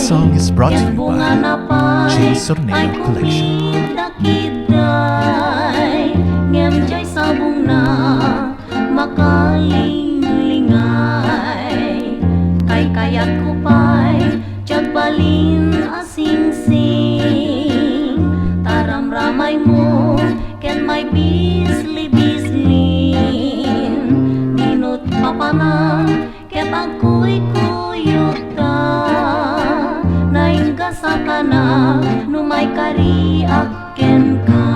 song is brought to you by J. Sorneo Collection. Ngem jay sabong na makalingay kay kayat ko pa'y tiyagbalin asing-sing taram-ramay mo ken may bisli-bislin minut papanang ket ako'y kuyog ta naingga sa kana numay kariak ken ka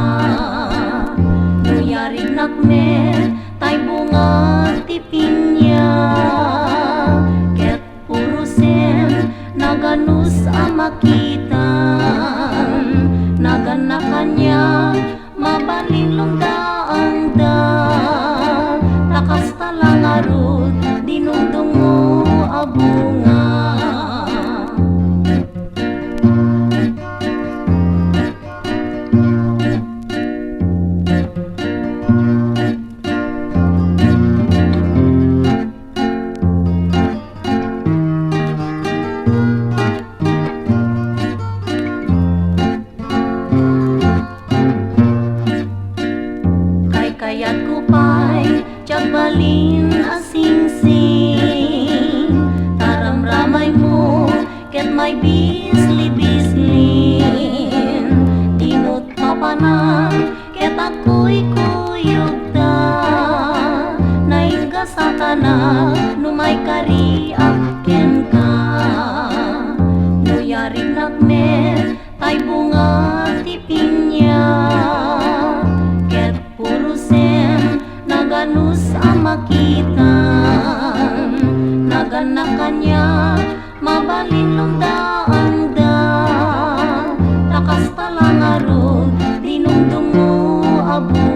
nuyarig nakme tay bunga ti pinya ket purusen naganus amakitan naganakanya mabalin daang da takas talang arut dinundong mo abunga. Kayat ko pa'y tiyagbalin asing-sing taram-ramay mo ket may bisli-bislin tinut papanang ket ako'y kuyog ta naingga sa kana numay kariak ken ka nuyarig nakme tay bunga ti pinya naganus amakitan naganakanya mabalin daang da takas talang arod dinundong mo abo.